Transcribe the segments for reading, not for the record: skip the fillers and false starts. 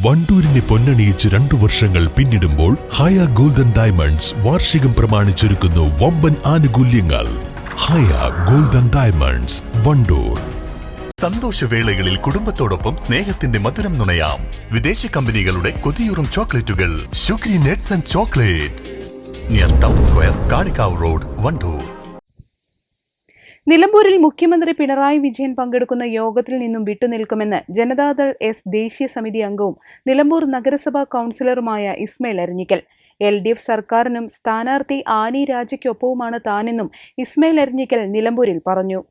വണ്ടൂരിനെ പൊന്നണിയിച്ച് 2 വർഷങ്ങൾ പിന്നിടുമ്പോൾ ഹയ golden diamonds വാർഷികം പ്രമാണിച്ചൊരുക്കുന്നു വമ്പൻ ആനുകൂല്യങ്ങൾ. Haya golden diamonds, Wandoor. സന്തോഷവേളകളിൽ കുടുംബത്തോടൊപ്പം സ്നേഹത്തിന്റെ മധുരം നുണയാം. വിദേശ കമ്പനികളുടെ കൊതിയൂറും ചോക്ലേറ്റുകൾ sugary nuts and chocolates, near town square, Kalikavu road, Wandoor. നിലമ്പൂരിൽ മുഖ്യമന്ത്രി പിണറായി വിജയൻ പങ്കെടുക്കുന്ന യോഗത്തിൽ നിന്നും വിട്ടുനിൽക്കുമെന്ന് ജനതാദൾ എസ് ദേശീയ സമിതി അംഗവും നിലമ്പൂർ നഗരസഭാ കൗൺസിലറുമായ ഇസ്മായിൽ അരിഞ്ഞിക്കൽ. LDF സർക്കാരിനും സ്ഥാനാർത്ഥി ആനി രാജയ്ക്കൊപ്പവുമാണ് താനെന്നും ഇസ്മായിൽ അരിഞ്ഞിക്കൽ നിലമ്പൂരിൽ പറഞ്ഞു.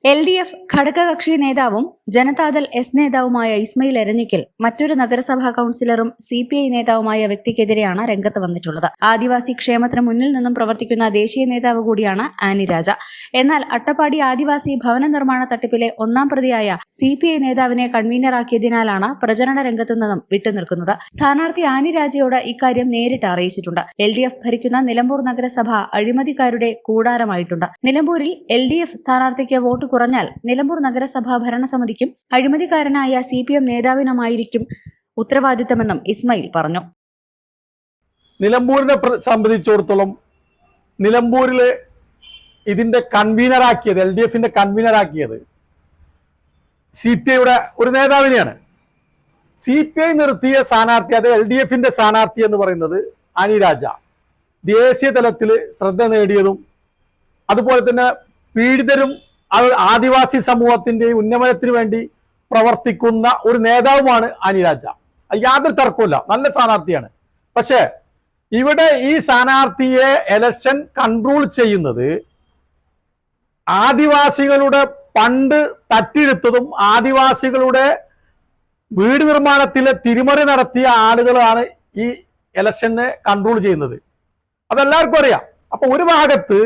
LDF ഘടകകക്ഷി നേതാവും ജനതാദൾ എസ് നേതാവുമായ ഇസ്മായിൽ അരിഞ്ഞിക്കൽ മറ്റൊരു നഗരസഭാ കൌൺസിലറും CPI നേതാവുമായ വ്യക്തിക്കെതിരെയാണ് രംഗത്ത് വന്നിട്ടുള്ളത്. ആദിവാസി ക്ഷേമത്തിന് മുന്നിൽ നിന്നും പ്രവർത്തിക്കുന്ന ദേശീയ നേതാവ് കൂടിയാണ് ആനി രാജ. എന്നാൽ അട്ടപ്പാടി ആദിവാസി ഭവന നിർമ്മാണ തട്ടിപ്പിലെ 1-ാം പ്രതിയായ CPI നേതാവിനെ കൺവീനറാക്കിയതിനാലാണ് പ്രചരണ രംഗത്തു നിന്നും വിട്ടുനിൽക്കുന്നത്. സ്ഥാനാർത്ഥി ആനി രാജയോട് ഇക്കാര്യം നേരിട്ട് അറിയിച്ചിട്ടുണ്ട്. LDF ഭരിക്കുന്ന നിലമ്പൂർ നഗരസഭ അഴിമതിക്കാരുടെ കൂടാരമായിട്ടുണ്ട്. നിലമ്പൂരിൽ LDF സ്ഥാനാർത്ഥിക്ക് വോട്ട് കുറഞ്ഞാൽ നിലമ്പൂർ നഗരസഭാ ഭരണസമിതിക്കും അഴിമതിക്കാരനായ CPM നേതാവിനുമായിരിക്കും ഉത്തരവാദിത്തമെന്നും ഇസ്മായിൽ പറഞ്ഞു. നിലമ്പൂരിനെ സംബന്ധിച്ചിടത്തോളം നിലമ്പൂരിലെ ഇതിന്റെ കൺവീനറാക്കിയത്, LDFന്റെ കൺവീനറാക്കിയത് CPIയുടെ ഒരു നേതാവിനെയാണ്. CPI നിർത്തിയ സ്ഥാനാർത്ഥി, അത് LDFന്റെ സ്ഥാനാർത്ഥി എന്ന് പറയുന്നത് ആനി രാജ, ദേശീയ തലത്തിൽ ശ്രദ്ധ നേടിയതും അതുപോലെ തന്നെ പീഡിതരും ആദിവാസി സമൂഹത്തിന്റെ ഉന്നമനത്തിന് വേണ്ടി പ്രവർത്തിക്കുന്ന ഒരു നേതാവുമാണ് ആനി രാജ. യാതൊരു തർക്കമില്ല, നല്ല സ്ഥാനാർത്ഥിയാണ്. പക്ഷേ ഇവിടെ ഈ സ്ഥാനാർത്ഥിയെ ഇലക്ഷൻ കൺട്രോൾ ചെയ്യുന്നത് ആദിവാസികളുടെ ഫണ്ട് തട്ടിയെടുത്തതും ആദിവാസികളുടെ വീട് നിർമ്മാണത്തിലെ തിരിമറി നടത്തിയ ആളുകളാണ് ഈ ഇലക്ഷനെ കൺട്രോൾ ചെയ്യുന്നത്. അതെല്ലാവർക്കും അറിയാം. അപ്പൊ ഒരു ഭാഗത്ത്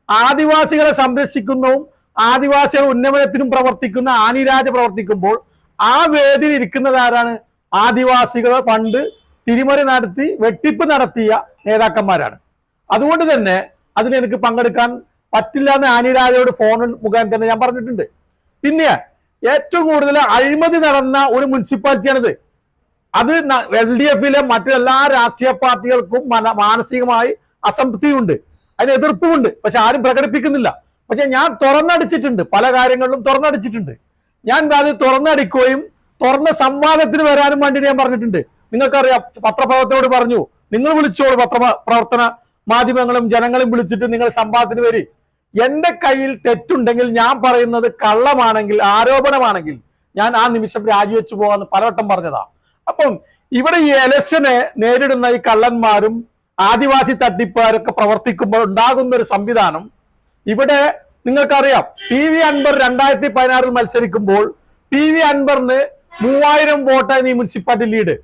ആദിവാസികളെ സംരക്ഷിക്കുന്നതും ആദിവാസികളുടെ ഉന്നമനത്തിനും പ്രവർത്തിക്കുന്ന ആനി രാജ പ്രവർത്തിക്കുമ്പോൾ ആ വേദിയിൽ ഇരിക്കുന്നത് ആരാണ്? ആദിവാസികളെ ഫണ്ട് തിരിമറി നടത്തി വെട്ടിപ്പ് നടത്തിയ നേതാക്കന്മാരാണ്. അതുകൊണ്ട് തന്നെ അതിന് എനിക്ക് പങ്കെടുക്കാൻ പറ്റില്ല എന്ന് ആനി രാജയോട് ഫോണിൽ മുഖേന തന്നെ ഞാൻ പറഞ്ഞിട്ടുണ്ട്. പിന്നെ ഏറ്റവും കൂടുതൽ അഴിമതി നടന്ന ഒരു മുനിസിപ്പാലിറ്റിയാണിത്. അത് LDFലെ മറ്റെല്ലാ രാഷ്ട്രീയ പാർട്ടികൾക്കും മാനസികമായി അസംതൃപ്തിയുണ്ട്, അതിന് എതിർപ്പുമുണ്ട്. പക്ഷെ ആരും പ്രകടിപ്പിക്കുന്നില്ല. പക്ഷെ ഞാൻ തുറന്നടിച്ചിട്ടുണ്ട്, പല കാര്യങ്ങളിലും തുറന്നടിച്ചിട്ടുണ്ട്. ഞാൻ അത് തുറന്നടിക്കുകയും തുറന്ന സംവാദത്തിന് വരാനും വേണ്ടി ഞാൻ പറഞ്ഞിട്ടുണ്ട്. നിങ്ങൾക്കറിയാം, പത്രപ്രവർത്തകരോട് പറഞ്ഞു, നിങ്ങൾ വിളിച്ചോളൂ, പത്രപ്രവർത്തന മാധ്യമങ്ങളും ജനങ്ങളും വിളിച്ചിട്ട് നിങ്ങൾ സംവാദത്തിന് വരി. എന്റെ കയ്യിൽ തെറ്റുണ്ടെങ്കിൽ, ഞാൻ പറയുന്നത് കള്ളമാണെങ്കിൽ, ആരോപണമാണെങ്കിൽ ഞാൻ ആ നിമിഷം രാജിവെച്ചു പോകാന്ന് പലവട്ടം പറഞ്ഞതാ. അപ്പം ഇവിടെ ഈ ഇലക്ഷനെ നേരിടുന്ന ഈ കള്ളന്മാരും ആദിവാസി തട്ടിപ്പുകാരൊക്കെ പ്രവർത്തിക്കുമ്പോൾ ഉണ്ടാകുന്ന ഒരു സംവിധാനം ഇവിടെ നിങ്ങൾക്കറിയാം. PV അൻവർ 2016 മത്സരിക്കുമ്പോൾ PV അൻവറിന് 3000 വോട്ടാണ് ഈ മുനിസിപ്പാലിറ്റി ലീഡ്.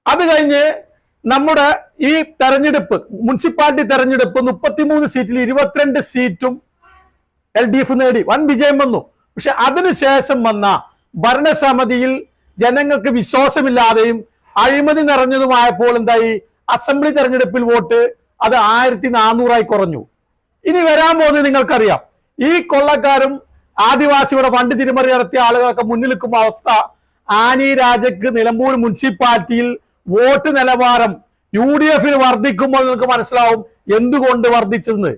അത് കഴിഞ്ഞ് നമ്മുടെ ഈ തെരഞ്ഞെടുപ്പ്, മുനിസിപ്പാലിറ്റി തെരഞ്ഞെടുപ്പ് 33 സീറ്റിൽ 22 സീറ്റും LDF നേടി, വൻ വിജയം വന്നു. പക്ഷെ അതിനുശേഷം വന്ന ഭരണസമിതിയിൽ ജനങ്ങൾക്ക് വിശ്വാസമില്ലാതെയും അഴിമതി നിറഞ്ഞതുമായപ്പോൾ എന്തായി? അസംബ്ലി തെരഞ്ഞെടുപ്പിൽ വോട്ട് അത് 1400 കുറഞ്ഞു. ഇനി വരാൻ പോകുന്നത് നിങ്ങൾക്കറിയാം. ഈ കൊള്ളക്കാരും ആദിവാസിയുടെ ഫണ്ട് തിരിമറി നടത്തിയ ആളുകളൊക്കെ മുന്നിൽ നിൽക്കുന്ന അവസ്ഥ. ആനി രാജയ്ക്ക് നിലമ്പൂർ മുനിസിപ്പാലിറ്റിയിൽ വോട്ട് നിലവാരം UDFന് വർദ്ധിക്കുമ്പോൾ നിങ്ങൾക്ക് മനസ്സിലാവും എന്തുകൊണ്ട് വർദ്ധിച്ചെന്ന്.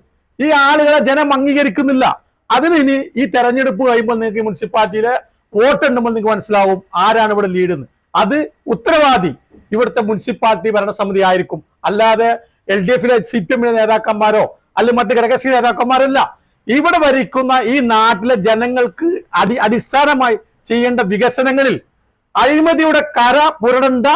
ഈ ആളുകളെ ജനം അംഗീകരിക്കുന്നില്ല. അതിന് ഇനി ഈ തെരഞ്ഞെടുപ്പ് കഴിയുമ്പോൾ നിങ്ങൾക്ക് മുനിസിപ്പാലിറ്റിയിലെ വോട്ട് എണ്ണുമ്പോൾ നിങ്ങൾക്ക് മനസ്സിലാവും ആരാണ് ഇവിടെ ലീഡ് എന്ന്. അത് ഉത്തരവാദി ഇവിടുത്തെ മുനിസിപ്പാലിറ്റി ഭരണസമിതി ആയിരിക്കും, അല്ലാതെ LDFലെ CPM നേതാക്കന്മാരോ അല്ലെങ്കിൽ മറ്റു ഘടകകക്ഷി നേതാക്കന്മാരല്ല. ഇവിടെ ഭരിക്കുന്ന ഈ നാട്ടിലെ ജനങ്ങൾക്ക് അടിസ്ഥാനമായി ചെയ്യേണ്ട വികസനങ്ങളിൽ അഴിമതിയുടെ കര പുരടേണ്ട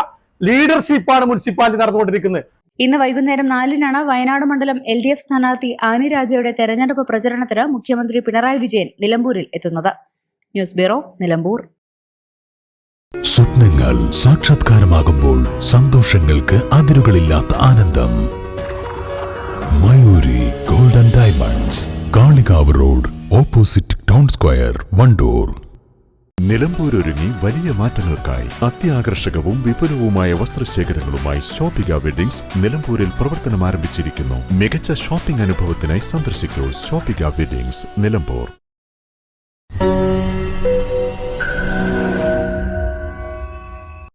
ലീഡർഷിപ്പാണ് മുനിസിപ്പാലിറ്റി നടന്നുകൊണ്ടിരിക്കുന്നത്. ഇന്ന് വൈകുന്നേരം 4-നാണ് വയനാട് മണ്ഡലം LDF സ്ഥാനാർത്ഥി ആനി രാജയുടെ തെരഞ്ഞെടുപ്പ് പ്രചരണത്തിന് മുഖ്യമന്ത്രി പിണറായി വിജയൻ നിലമ്പൂരിൽ എത്തുന്നത്. News bureau, Nilambur. സ്വപ്നങ്ങൾ സാക്ഷാത്കാരമാകുമ്പോൾ സന്തോഷങ്ങൾക്ക് അതിരുകളില്ലാത്ത ആനന്ദം. Mayuri golden diamonds, Kalikavu road, opposite town square, Wandoor. Nilambur ഒരുങ്ങി വലിയ മാറ്റങ്ങൾക്കായി അത്യാകർഷകവും വിപുലവുമായ വസ്ത്രശേഖരങ്ങളുമായി ഷോപ്പിക വെഡിങ്സ് നിലമ്പൂരിൽ പ്രവർത്തനം ആരംഭിച്ചിരിക്കുന്നു. മികച്ച ഷോപ്പിംഗ് അനുഭവത്തിനായി സന്ദർശിക്കൂ ഷോപ്പിക വെഡിങ്സ്, നിലമ്പൂർ.